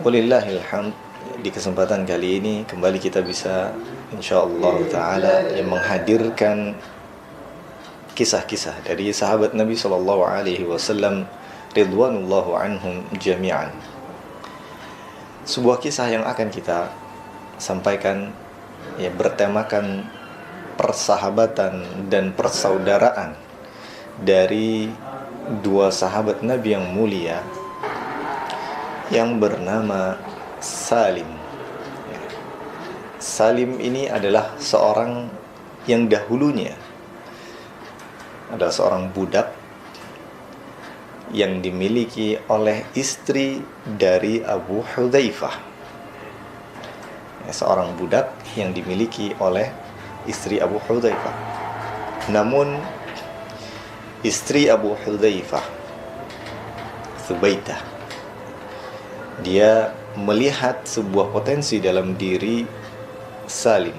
Walillahilhamd. Di kesempatan kali ini kembali kita bisa insyaallah taala yang menghadirkan kisah-kisah dari sahabat Nabi sallallahu alaihi wasallam ridwanullahu anhum jami'an. Sebuah kisah yang akan kita sampaikan bertemakan persahabatan dan persaudaraan dari dua sahabat Nabi yang mulia yang bernama Salim. Salim ini adalah seorang yang dahulunya adalah seorang budak yang dimiliki oleh istri dari Abu Hudzaifah. Seorang budak yang dimiliki oleh istri Abu Hudzaifah. Namun istri Abu Hudzaifah, Thubaitah, dia melihat sebuah potensi dalam diri Salim,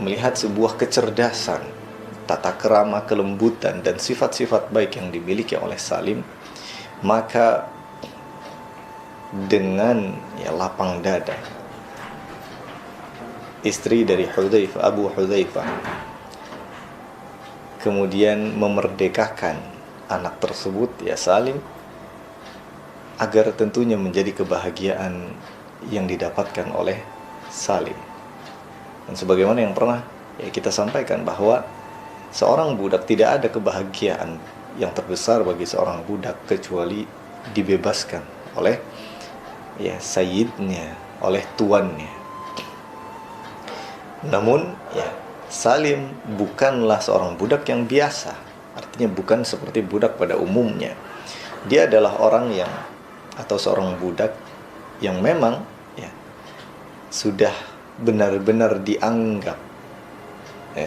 melihat sebuah kecerdasan, tata kerama, kelembutan, dan sifat-sifat baik yang dimiliki oleh Salim. Maka dengan lapang dada, istri dari Hudzaifah, Abu Hudzaifah, kemudian memerdekakan anak tersebut, Salim, agar tentunya menjadi kebahagiaan yang didapatkan oleh Salim. Dan sebagaimana yang pernah kita sampaikan bahwa seorang budak, tidak ada kebahagiaan yang terbesar bagi seorang budak kecuali dibebaskan oleh sayyidnya, oleh tuannya. Namun Salim bukanlah seorang budak yang biasa. Artinya bukan seperti budak pada umumnya. Dia adalah orang yang, atau seorang budak yang memang sudah benar-benar dianggap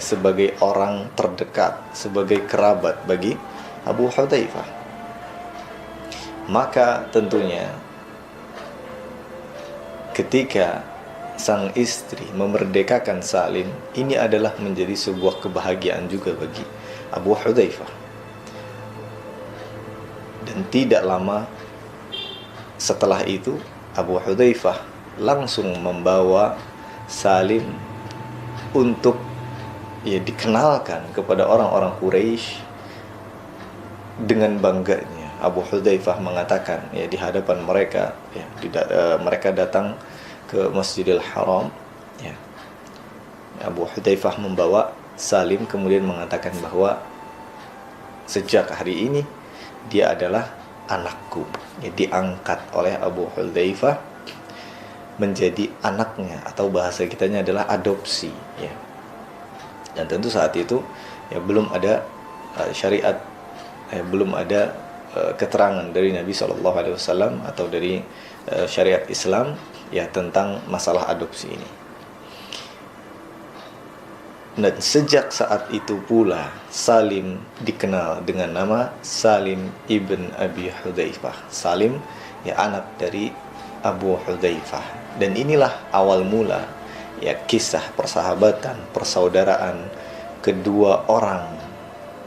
sebagai orang terdekat, sebagai kerabat bagi Abu Hudzaifah. Maka tentunya ketika sang istri memerdekakan Salim, ini adalah menjadi sebuah kebahagiaan juga bagi Abu Hudzaifah. Dan tidak lama setelah itu Abu Hudzaifah langsung membawa Salim untuk dikenalkan kepada orang-orang Quraisy. Dengan bangganya Abu Hudzaifah mengatakan di hadapan mereka, mereka datang ke Masjidil Haram, Abu Hudzaifah membawa Salim, kemudian mengatakan bahwa sejak hari ini dia adalah anakku. Diangkat oleh Abu Hudzaifah menjadi anaknya, atau bahasa kitanya adalah adopsi. Dan tentu saat itu belum ada syariat, belum ada keterangan dari Nabi SAW atau dari syariat Islam tentang masalah adopsi ini. Dan sejak saat itu pula Salim dikenal dengan nama Salim ibn Abi Hudzaifah. Salim anak dari Abu Hudzaifah. Dan inilah awal mula kisah persahabatan, persaudaraan kedua orang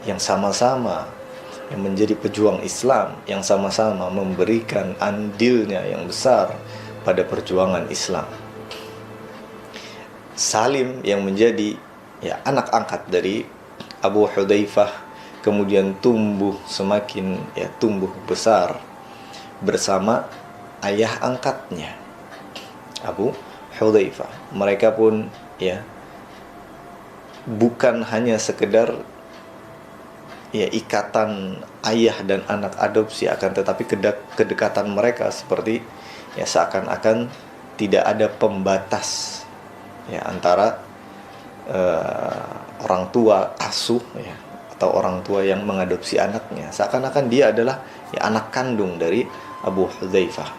yang sama-sama yang menjadi pejuang Islam, yang sama-sama memberikan andilnya yang besar pada perjuangan Islam. Salim yang menjadi anak angkat dari Abu Hudzaifah, kemudian semakin tumbuh besar bersama ayah angkatnya, Abu Hudzaifah. Mereka pun bukan hanya sekedar ikatan ayah dan anak adopsi, akan tetapi kedekatan mereka seperti seakan-akan tidak ada pembatas antara orang tua asuh atau orang tua yang mengadopsi anaknya. Seakan-akan dia adalah anak kandung dari Abu Hudzaifah,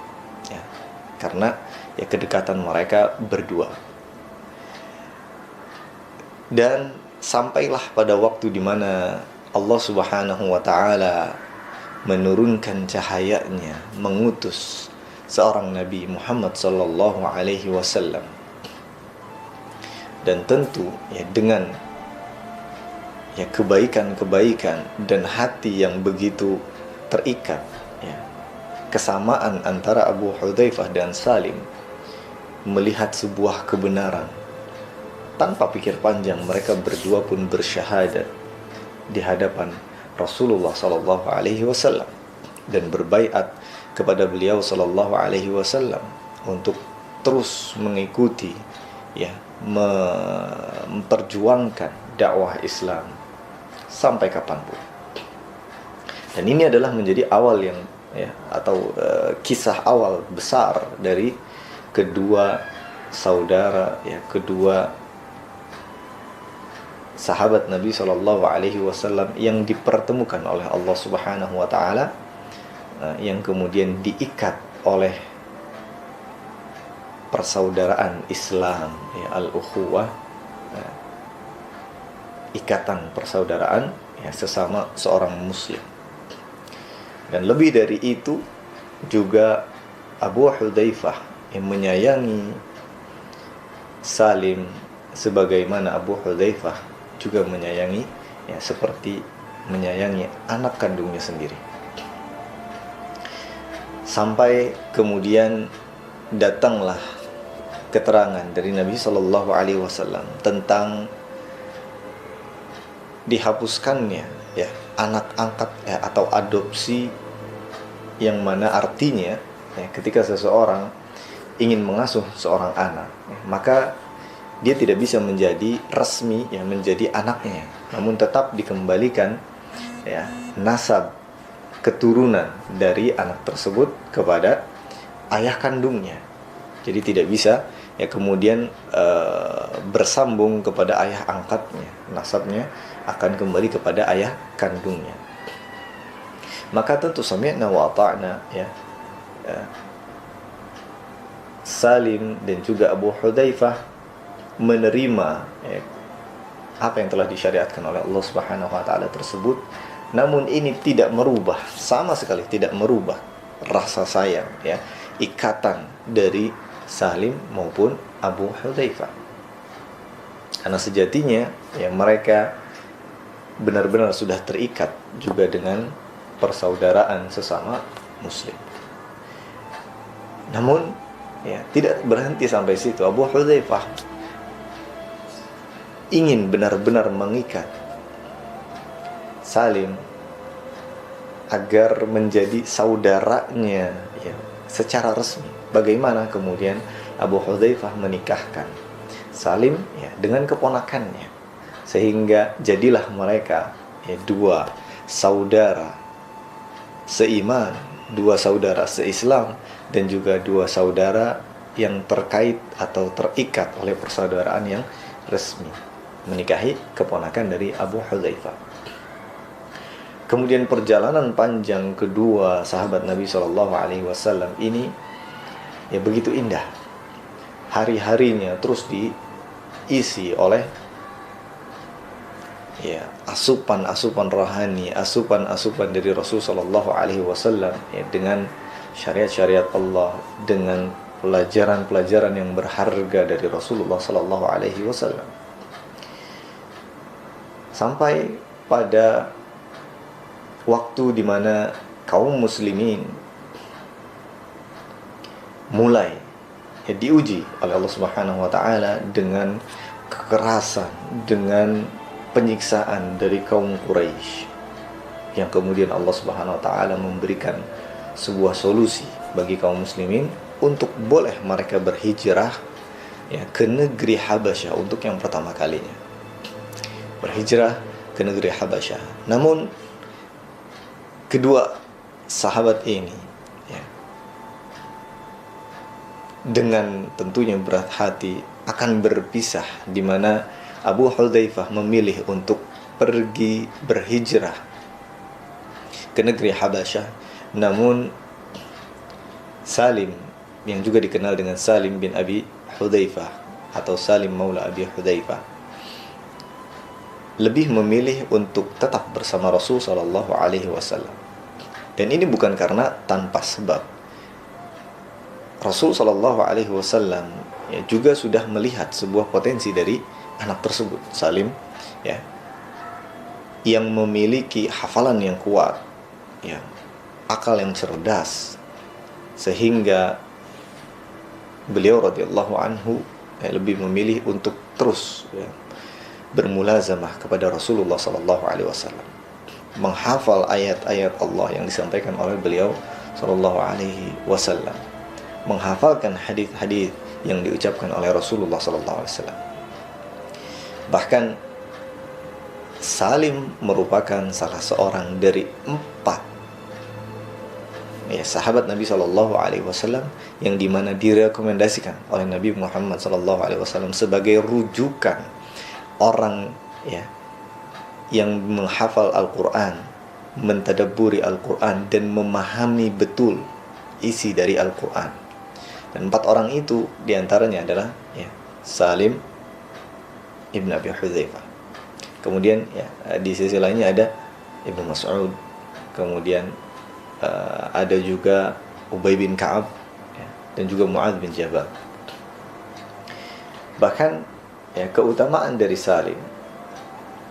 karena kedekatan mereka berdua. Dan sampailah pada waktu di mana Allah Subhanahu wa taala menurunkan cahayanya, mengutus seorang Nabi Muhammad sallallahu alaihi wasallam. Dan tentu dengan kebaikan-kebaikan dan hati yang begitu terikat kesamaan antara Abu Hudzaifah dan Salim melihat sebuah kebenaran. Tanpa pikir panjang, mereka berdua pun bersyahadat di hadapan Rasulullah sallallahu alaihi wasallam dan berbaiat kepada beliau sallallahu alaihi wasallam untuk terus mengikuti, ya, memperjuangkan dakwah Islam sampai kapanpun. Dan ini adalah menjadi awal yang, ya, atau kisah awal besar dari kedua saudara, ya, kedua sahabat Nabi Shallallahu Alaihi Wasallam yang dipertemukan oleh Allah Subhanahu Wa Taala, yang kemudian diikat oleh persaudaraan Islam, ya, al-ukhuwah, ikatan persaudaraan, ya, sesama seorang Muslim. Dan lebih dari itu juga Abu Hudzaifah yang menyayangi Salim sebagaimana Abu Hudzaifah juga menyayangi, ya, seperti menyayangi anak kandungnya sendiri. Sampai kemudian datanglah keterangan dari Nabi Shallallahu Alaihi Wasallam tentang dihapuskannya, ya, anak angkat, ya, atau adopsi, yang mana artinya, ya, ketika seseorang ingin mengasuh seorang anak, ya, maka dia tidak bisa menjadi resmi, ya, menjadi anaknya, namun tetap dikembalikan, ya, nasab keturunan dari anak tersebut kepada ayah kandungnya. Jadi tidak bisa, ya, kemudian bersambung kepada ayah angkatnya, nasabnya akan kembali kepada ayah kandungnya. Maka tentu sami'na wa ata'na, ya, Salim dan juga Abu Hudzaifah menerima, ya, apa yang telah disyariatkan oleh Allah Subhanahu Wa Taala tersebut. Namun ini tidak merubah, sama sekali tidak merubah rasa sayang, ya, ikatan dari Salim maupun Abu Hudzaifah. Karena sejatinya, ya, mereka benar-benar sudah terikat juga dengan persaudaraan sesama Muslim. Namun, ya, tidak berhenti sampai situ. Abu Hudzaifah ingin benar-benar mengikat Salim agar menjadi saudaranya, ya, secara resmi. Bagaimana kemudian Abu Hudzaifah menikahkan Salim, ya, dengan keponakannya, sehingga jadilah mereka, ya, dua saudara seiman, dua saudara seislam, dan juga dua saudara yang terkait atau terikat oleh persaudaraan yang resmi, menikahi keponakan dari Abu Hudzaifah. Kemudian perjalanan panjang kedua sahabat Nabi Shallallahu Alaihi Wasallam ini, ya, begitu indah. Hari-harinya terus diisi oleh, ya, asupan-asupan rohani, asupan-asupan dari Rasul Shallallahu Alaihi Wasallam, ya, dengan syariat-syariat Allah, dengan pelajaran-pelajaran yang berharga dari Rasulullah Shallallahu Alaihi Wasallam. Sampai pada waktu di mana kaum muslimin mulai, ya, diuji oleh Allah Subhanahu Wa Taala dengan kekerasan, dengan penyiksaan dari kaum Quraisy, yang kemudian Allah Subhanahu Wa Taala memberikan sebuah solusi bagi kaum muslimin untuk boleh mereka berhijrah, ya, ke negeri Habasyah untuk yang pertama kalinya, berhijrah ke negeri Habasyah. Namun kedua sahabat ini, ya, dengan tentunya berat hati akan berpisah, di mana Abu Hudzaifah memilih untuk pergi berhijrah ke negeri Habasyah. Namun Salim, yang juga dikenal dengan Salim bin Abi Hudzaifah atau Salim Maula Abi Hudzaifah, lebih memilih untuk tetap bersama Rasul Sallallahu Alaihi Wasallam. Dan ini bukan karena tanpa sebab. Rasul Sallallahu Alaihi Wasallam, ya, juga sudah melihat sebuah potensi dari anak tersebut, Salim, ya, yang memiliki hafalan yang kuat, ya, akal yang cerdas, sehingga beliau radhiyallahu anhu lebih memilih untuk terus bermulazamah kepada Rasulullah sallallahu alaihi wasallam, menghafal ayat-ayat Allah yang disampaikan oleh beliau sallallahu alaihi wasallam, menghafalkan hadis-hadis yang diucapkan oleh Rasulullah sallallahu alaihi wasallam. Bahkan Salim merupakan salah seorang dari 4 sahabat Nabi sallallahu alaihi wasallam yang dimana direkomendasikan oleh Nabi Muhammad sallallahu alaihi wasallam sebagai rujukan orang yang menghafal Al-Quran, mentadabburi Al-Quran, dan memahami betul isi dari Al-Quran. Dan 4 orang itu diantaranya adalah Salim Ibn Abi Hudzaifah. Kemudian di sisi lainnya ada Ibnu Mas'ud. Kemudian ada juga Ubay bin Ka'ab dan juga Mu'adz bin Jabal. Bahkan keutamaan dari Salim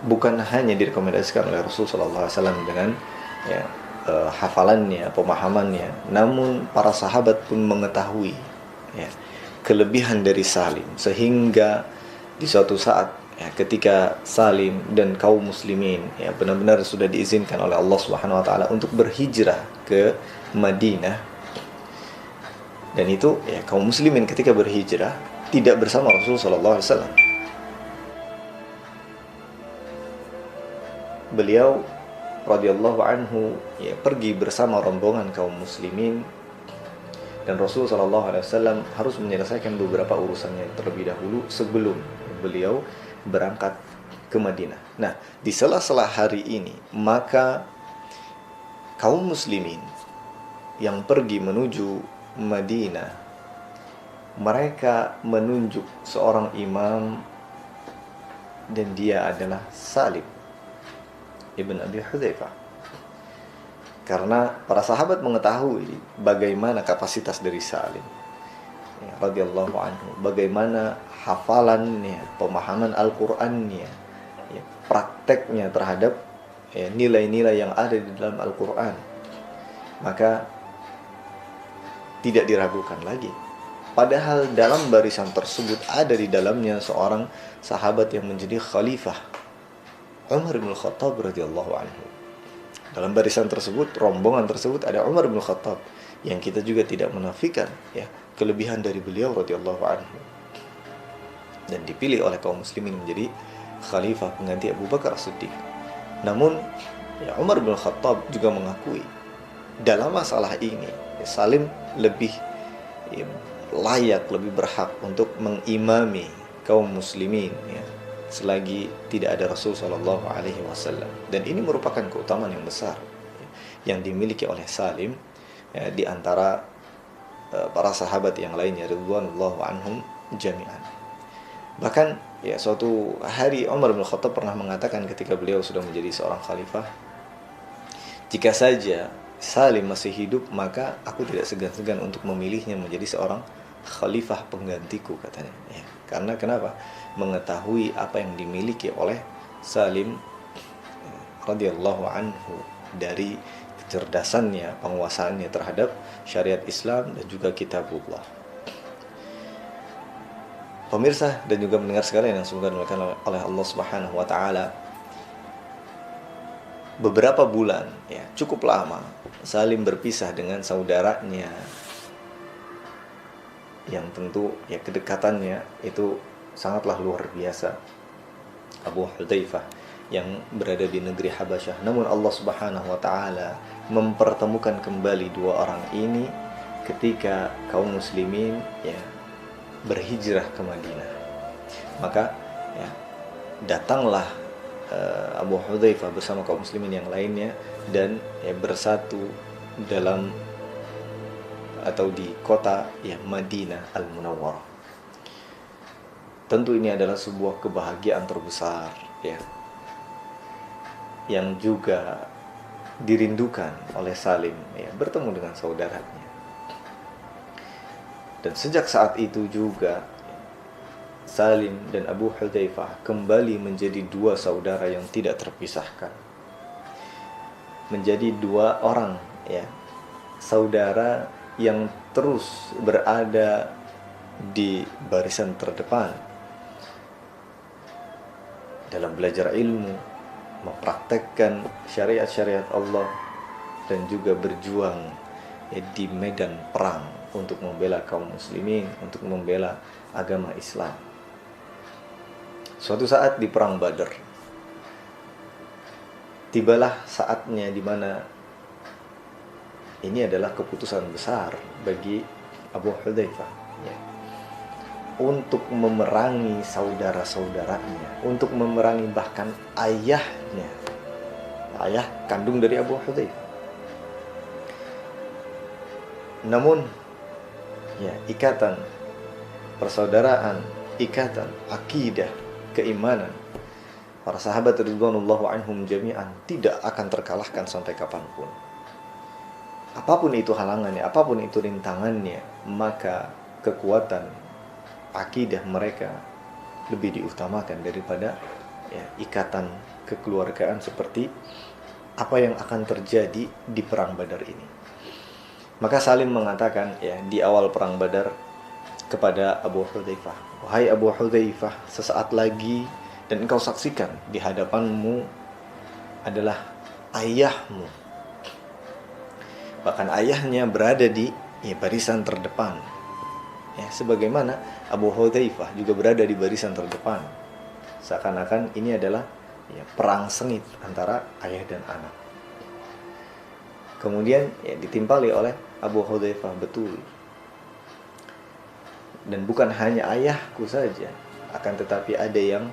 bukan hanya direkomendasikan oleh Rasulullah SAW dengan hafalannya, pemahamannya, namun para sahabat pun mengetahui kelebihan dari Salim, sehingga di suatu saat ketika Salim dan kaum muslimin benar-benar sudah diizinkan oleh Allah Subhanahu wa taala untuk berhijrah ke Madinah, dan itu kaum muslimin ketika berhijrah tidak bersama Rasulullah SAW. Beliau radhiyallahu anhu pergi bersama rombongan kaum muslimin, dan Rasulullah SAW harus menyelesaikan beberapa urusannya terlebih dahulu sebelum beliau berangkat ke Madinah. Nah, di sela-sela hari ini maka kaum muslimin yang pergi menuju Madinah, mereka menunjuk seorang imam, dan dia adalah Salim Ibn Abi Hudzaifah. Karena para sahabat mengetahui bagaimana kapasitas dari Salim radhiyallahu anhu, bagaimana hafalannya, pemahaman Al-Qur'annya, prakteknya terhadap nilai-nilai yang ada di dalam Al-Qur'an. Maka tidak diragukan lagi, padahal dalam barisan tersebut ada di dalamnya seorang sahabat yang menjadi khalifah, Umar bin Khattab radhiyallahu anhu. Dalam barisan tersebut, rombongan tersebut ada Umar bin Khattab, yang kita juga tidak menafikan kelebihan dari beliau radhiyallahu anhu, dan dipilih oleh kaum muslimin menjadi khalifah pengganti Abu Bakar As-Siddiq. Namun Umar bin Khattab juga mengakui dalam masalah ini Salim lebih layak, lebih berhak untuk mengimami kaum muslimin selagi tidak ada Rasul sallallahu alaihi wasallam. Dan ini merupakan keutamaan yang besar yang dimiliki oleh Salim di antara para sahabat yang lainnya ridwanullahu anhum jami'an. Bahkan suatu hari Umar bin Khattab pernah mengatakan ketika beliau sudah menjadi seorang khalifah, jika saja Salim masih hidup, maka aku tidak segan-segan untuk memilihnya menjadi seorang khalifah penggantiku, katanya. Karena kenapa? Mengetahui apa yang dimiliki oleh Salim radhiyallahu anhu dari kecerdasannya, penguasaannya terhadap syariat Islam dan juga kitabullah. Pemirsa dan juga mendengar sekalian yang semoga dimuliakan oleh Allah Subhanahu wa taala, beberapa bulan cukup lama Salim berpisah dengan saudaranya, yang tentu kedekatannya itu sangatlah luar biasa, Abu Hudzaifah, yang berada di negeri Habasyah. Namun Allah Subhanahu wa taala mempertemukan kembali dua orang ini ketika kaum muslimin berhijrah ke Madinah. Maka datanglah Abu Hudzaifah bersama kaum muslimin yang lainnya dan bersatu dalam atau di kota Madinah Al-Munawwarah. Tentu ini adalah sebuah kebahagiaan terbesar yang juga dirindukan oleh Salim bertemu dengan saudaranya. Dan sejak saat itu juga Salim dan Abu Hudzaifah kembali menjadi dua saudara yang tidak terpisahkan, menjadi dua orang saudara yang terus berada di barisan terdepan dalam belajar ilmu, mempraktekkan syariat-syariat Allah, dan juga berjuang di medan perang untuk membela kaum muslimin, untuk membela agama Islam. Suatu saat di perang Badar, tibalah saatnya di mana ini adalah keputusan besar bagi Abu Hudzaifah, ya, untuk memerangi saudara-saudaranya, untuk memerangi bahkan ayahnya, ayah kandung dari Abu Hudzaifah. Namun, ya, ikatan persaudaraan, ikatan akidah, keimanan para sahabat ridwanullahu anhum jami'an tidak akan terkalahkan sampai kapanpun. Apapun itu halangannya, apapun itu rintangannya, maka kekuatan akidah mereka lebih diutamakan daripada, ya, ikatan kekeluargaan seperti apa yang akan terjadi di perang Badar ini. Maka Salim mengatakan, ya, di awal perang Badar kepada Abu Hudzaifah, "Wahai Abu Hudzaifah, sesaat lagi dan engkau saksikan di hadapanmu adalah ayahmu." Bahkan ayahnya berada di, ya, barisan terdepan, ya, sebagaimana Abu Hudzaifah juga berada di barisan terdepan. Seakan-akan ini adalah, ya, perang sengit antara ayah dan anak. Kemudian, ya, ditimpali oleh Abu Hudzaifah, betul. Dan bukan hanya ayahku saja, akan tetapi ada yang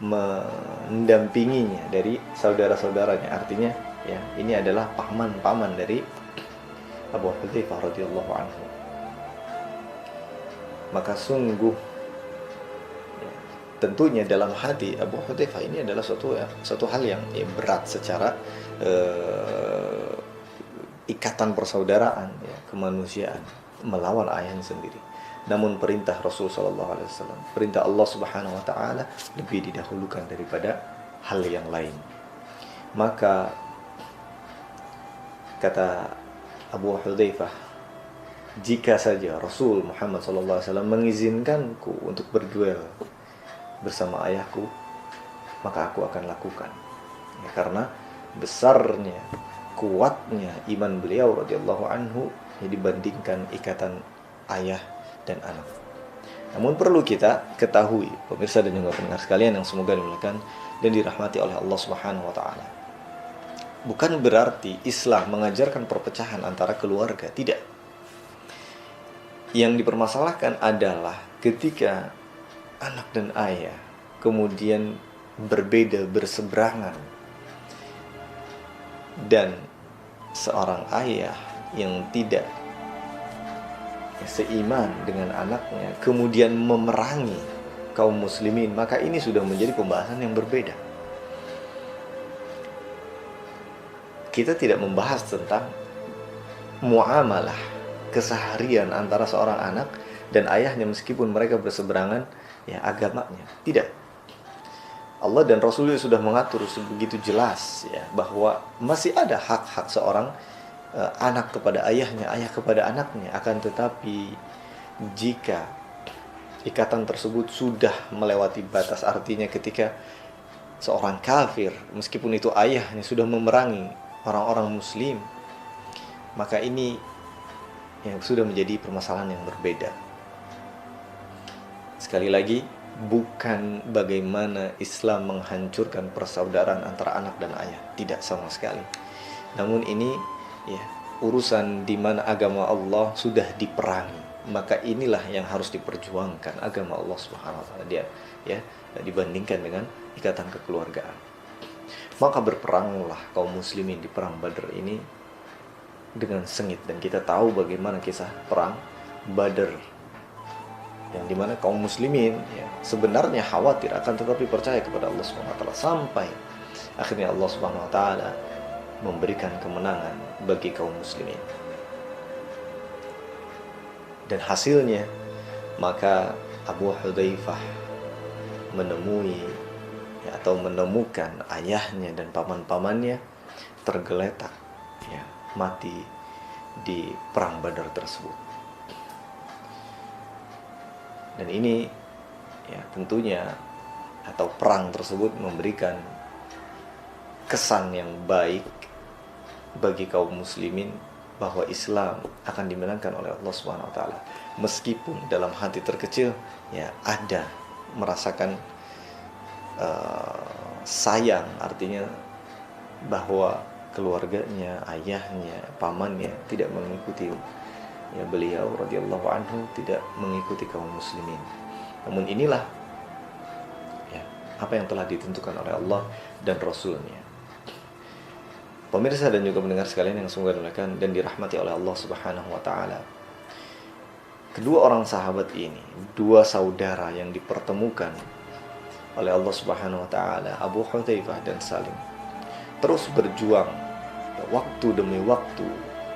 mendampinginya dari saudara-saudaranya. Artinya, ya, ini adalah paman-paman dari Abu Hudzaifah radhiyallahu anhu. Maka sungguh, ya, tentunya dalam hati Abu Hudzaifah ini adalah suatu hal yang, ya, berat secara ikatan persaudaraan, ya, kemanusiaan, melawan ayahnya sendiri. Namun perintah Rasul sallallahu alaihi wasallam, perintah Allah Subhanahu wa taala lebih didahulukan daripada hal yang lain. Maka kata Abu Hudzaifah, "Jika saja Rasul Muhammad sallallahu alaihi wasallam mengizinkanku untuk berduel bersama ayahku, maka aku akan lakukan." Ya, karena besarnya, kuatnya iman beliau radhiyallahu anhu, ya, dibandingkan ikatan ayah dan anak. Namun perlu kita ketahui, pemirsa dan juga pendengar sekalian yang semoga dimuliakan dan dirahmati oleh Allah Subhanahu wa taala, bukan berarti Islam mengajarkan perpecahan antara keluarga, tidak. Yang dipermasalahkan adalah ketika anak dan ayah kemudian berbeda, berseberangan, dan seorang ayah yang tidak seiman dengan anaknya kemudian memerangi kaum muslimin, maka ini sudah menjadi pembahasan yang berbeda. Kita tidak membahas tentang muamalah keseharian antara seorang anak dan ayahnya meskipun mereka berseberangan, ya, agamanya. Tidak. Allah dan Rasulnya sudah mengatur sebegitu jelas, ya, bahwa masih ada hak-hak seorang anak kepada ayahnya, ayah kepada anaknya. Akan tetapi jika ikatan tersebut sudah melewati batas, artinya ketika seorang kafir, meskipun itu ayahnya, sudah memerangi orang-orang muslim, maka ini yang sudah menjadi permasalahan yang berbeda. Sekali lagi, bukan bagaimana Islam menghancurkan persaudaraan antara anak dan ayah, tidak sama sekali. Namun ini, ya, urusan di mana agama Allah sudah diperangi, maka inilah yang harus diperjuangkan, agama Allah Subhanahu wa taala, dia, ya, dibandingkan dengan ikatan kekeluargaan. Maka berperanglah kaum muslimin di perang Badar ini dengan sengit, dan kita tahu bagaimana kisah perang Badar, yang dimana kaum muslimin, ya, sebenarnya khawatir, akan tetapi percaya kepada Allah Subhanahu wa taala, sampai akhirnya Allah Subhanahu wa taala memberikan kemenangan bagi kaum muslimin. Dan hasilnya, maka Abu Hudzaifah menemui, ya, atau menemukan ayahnya dan paman-pamannya tergeletak, ya, mati di perang Badar tersebut. Dan ini ya tentunya, atau perang tersebut memberikan kesan yang baik bagi kaum muslimin bahwa Islam akan dimenangkan oleh Allah Subhanahu wa taala. Meskipun dalam hati terkecil ya ada merasakan sayang, artinya bahwa keluarganya, ayahnya, pamannya tidak mengikuti ya beliau radhiyallahu anhu, tidak mengikuti kaum muslimin. Namun inilah ya apa yang telah ditentukan oleh Allah dan Rasulnya. Pemirsa dan juga pendengar sekalian yang semoga dimuliakan dan dirahmati oleh Allah Subhanahu wa taala. Kedua orang sahabat ini, dua saudara yang dipertemukan oleh Allah Subhanahu wa taala, Abu Hudzaifah dan Salim, terus berjuang waktu demi waktu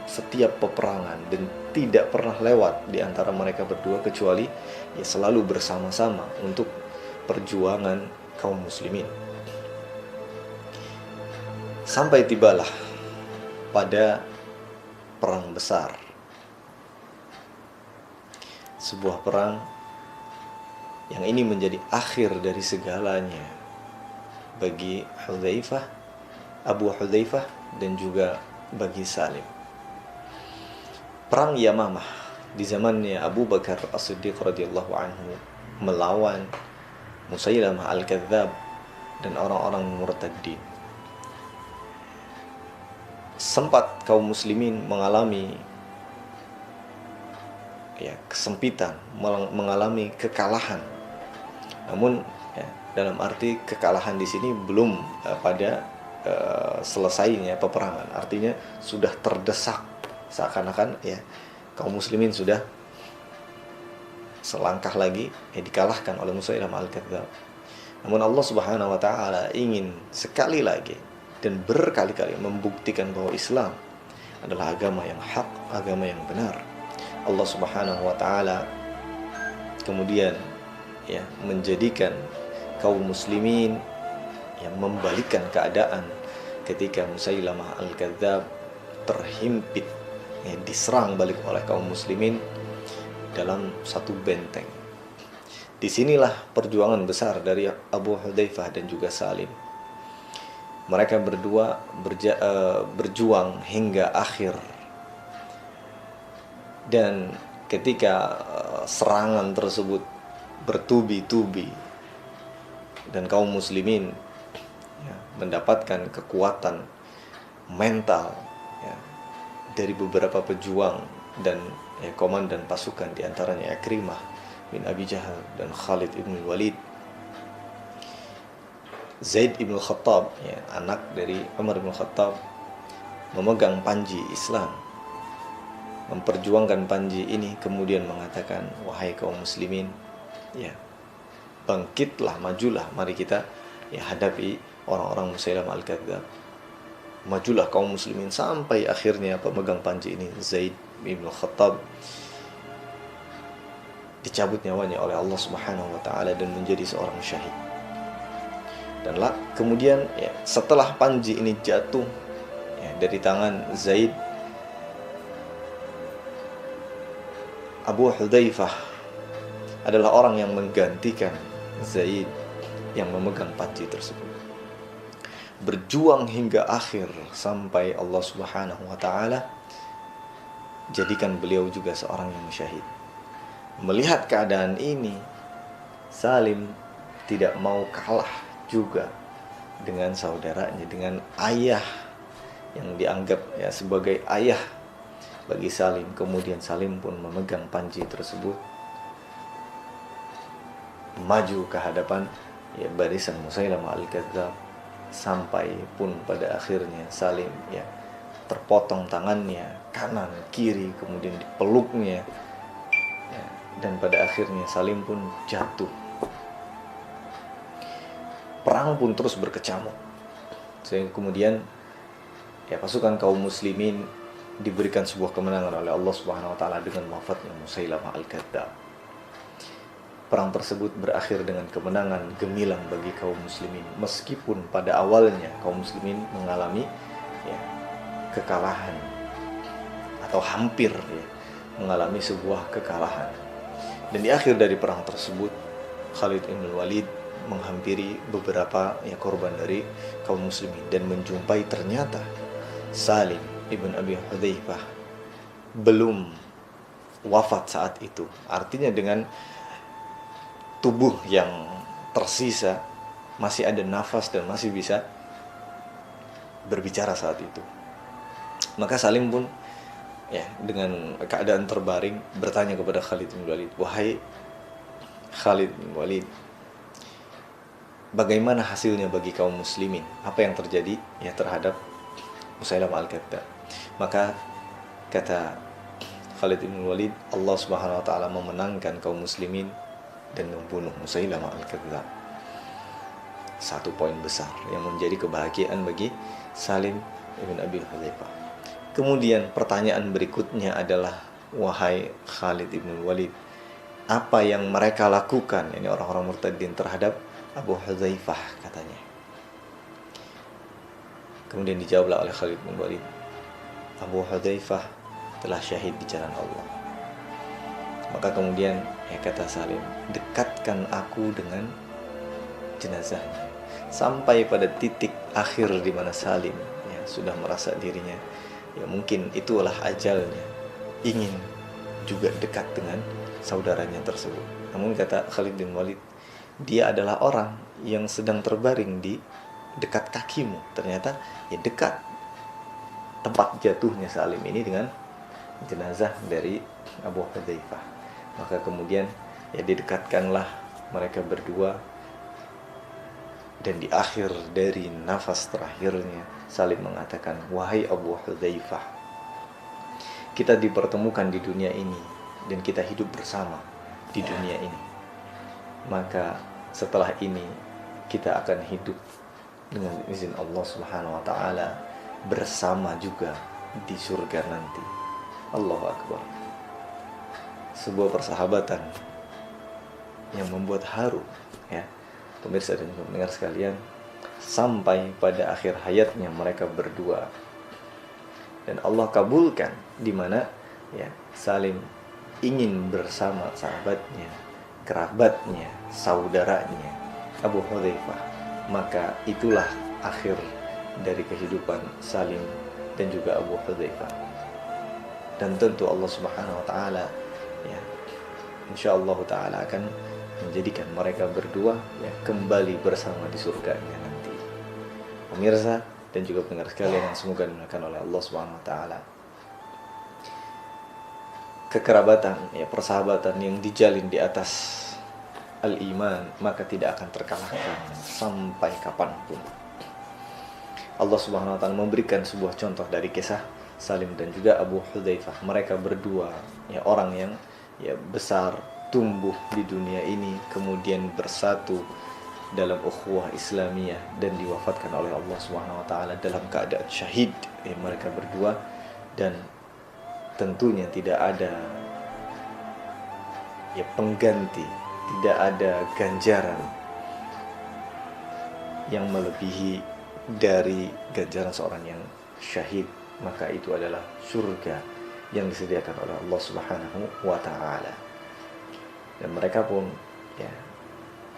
setiap peperangan, dan tidak pernah lewat di antara mereka berdua kecuali ya selalu bersama-sama untuk perjuangan kaum muslimin. Sampai tibalah pada perang besar, sebuah perang yang ini menjadi akhir dari segalanya bagi Abu Hudzaifah dan juga bagi Salim. Perang Yamamah di zamannya Abu Bakar As-Siddiq radhiyallahu anhu melawan Musailamah Al-Kadzdzab dan orang-orang murtadin. Sempat kaum muslimin mengalami ya kesempitan, mengalami kekalahan. Namun ya, dalam arti kekalahan di sini belum pada selesainya peperangan. Artinya sudah terdesak, seakan-akan ya kaum muslimin sudah selangkah lagi dikalahkan oleh Musailamah Al-Kadzdzab. Namun Allah Subhanahu wa taala ingin sekali lagi dan berkali-kali membuktikan bahwa Islam adalah agama yang hak, agama yang benar. Allah Subhanahu wa taala kemudian ya menjadikan kaum muslimin yang membalikkan keadaan ketika Musailamah Al-Kadzdzab terhimpit ya, diserang balik oleh kaum muslimin dalam satu benteng. Disinilah perjuangan besar dari Abu Hudzaifah dan juga Salim. Mereka berdua berjuang hingga akhir. Dan ketika serangan tersebut bertubi-tubi dan kaum muslimin ya, mendapatkan kekuatan mental ya, dari beberapa pejuang dan ya, komandan pasukan, diantaranya Ikrimah bin Abi Jahal dan Khalid bin Walid, Zaid ibn Khattab ya, anak dari Umar bin Khattab, memegang panji Islam, memperjuangkan panji ini, kemudian mengatakan, wahai kaum muslimin ya, bangkitlah, majulah, mari kita ya hadapi orang-orang Musailamah Al-Kadzdzab. Majulah kaum muslimin, sampai akhirnya pemegang panji ini, Zaid ibn Khattab, dicabut nyawanya oleh Allah Subhanahu wa taala dan menjadi seorang syahid. Dan kemudian ya, setelah panji ini jatuh ya, dari tangan Zaid, Abu Hudzaifah adalah orang yang menggantikan Zaid yang memegang panji tersebut. Berjuang hingga akhir sampai Allah Subhanahu wa taala jadikan beliau juga seorang yang syahid. Melihat keadaan ini, Salim tidak mau kalah juga dengan saudaranya, dengan ayah yang dianggap ya sebagai ayah bagi Salim. Kemudian Salim pun memegang panji tersebut, maju ke hadapan ya barisan Musailamah Al-Kadzdzab, sampai pun pada akhirnya Salim ya terpotong tangannya kanan kiri, kemudian dipeluknya ya, dan pada akhirnya Salim pun jatuh. Perang pun terus berkecamuk, sehingga kemudian ya pasukan kaum muslimin diberikan sebuah kemenangan oleh Allah Subhanahu wa taala dengan wafatnya Musailamah Al-Kadzdzab. Perang tersebut berakhir dengan kemenangan gemilang bagi kaum muslimin, meskipun pada awalnya kaum muslimin mengalami ya, kekalahan atau hampir ya, mengalami sebuah kekalahan. Dan di akhir dari perang tersebut, Khalid bin Walid menghampiri beberapa korban dari kaum muslimin dan menjumpai ternyata Salim ibn Abi Hudzaifah belum wafat saat itu. Artinya dengan tubuh yang tersisa masih ada nafas dan masih bisa berbicara saat itu. Maka Salim pun dengan keadaan terbaring bertanya kepada Khalid bin Walid, "Wahai Khalid bin Walid, bagaimana hasilnya bagi kaum muslimin? Apa yang terjadi terhadap Musailamah al-Kadzdzab?" Maka kata Khalid bin Walid, Allah Subhanahu wa taala memenangkan kaum muslimin dan membunuh Musailamah al-Kadzdzab. Satu poin besar yang menjadi kebahagiaan bagi Salim ibn Abi Hudzaifah. Kemudian pertanyaan berikutnya adalah, "Wahai Khalid ibn Walid, apa yang mereka lakukan?" Ini orang-orang murtadin terhadap Abu Hudzaifah katanya. Kemudian dijawablah oleh Khalid bin Walid, "Abu Hudzaifah telah syahid di jalan Allah." Maka kemudian kata Salim, "Dekatkan aku dengan jenazahnya." Sampai pada titik akhir di mana Salim sudah merasa dirinya mungkin itulah ajalnya, ingin juga dekat dengan saudaranya tersebut. Namun kata Khalid bin Walid, dia adalah orang yang sedang terbaring di dekat kakimu. Ternyata dekat tempat jatuhnya Salim ini dengan jenazah dari Abu Hudzaifah. Maka kemudian didekatkanlah mereka berdua. Dan di akhir dari nafas terakhirnya Salim mengatakan, "Wahai Abu Hudzaifah, kita dipertemukan di dunia ini dan kita hidup bersama di dunia ini. Maka setelah ini kita akan hidup dengan izin Allah Subhanahu wa taala bersama juga di surga nanti." Allahu Akbar. Sebuah persahabatan yang membuat haru pemirsa dan pendengar sekalian, sampai pada akhir hayatnya mereka berdua. Dan Allah kabulkan di mana Salim ingin bersama sahabatnya, kerabatnya, saudaranya Abu Hudzaifah. Maka itulah akhir dari kehidupan Salim dan juga Abu Hudzaifah. Dan tentu Allah Subhanahu wa taala insyaallah taala akan menjadikan mereka berdua kembali bersama di surganya nanti. Pemirsa dan juga pendengar sekalian yang semoga dimuliakan oleh Allah Subhanahu wa taala. Kekerabatan, persahabatan yang dijalin di atas al-iman maka tidak akan terkalahkan sampai kapanpun. Allah Subhanahu wa taala memberikan sebuah contoh dari kisah Salim dan juga Abu Hudzaifah. Mereka berdua orang yang besar, tumbuh di dunia ini, kemudian bersatu dalam ukhuwah Islamiyah dan diwafatkan oleh Allah Subhanahu wa taala dalam keadaan syahid mereka berdua. Dan tentunya tidak ada pengganti, tidak ada ganjaran yang melebihi dari ganjaran seorang yang syahid. Maka itu adalah surga yang disediakan oleh Allah Subhanahu wa taala. Dan mereka pun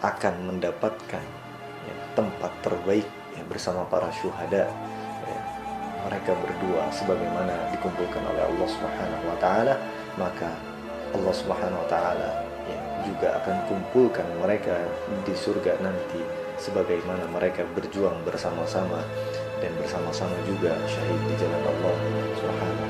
akan mendapatkan tempat terbaik bersama para syuhada. Mereka berdua sebagaimana dikumpulkan oleh Allah Subhanahu wa taala, maka Allah Subhanahu wa taala juga akan kumpulkan mereka di surga nanti sebagaimana mereka berjuang bersama-sama dan bersama-sama juga syahid di jalan Allah Subhanahu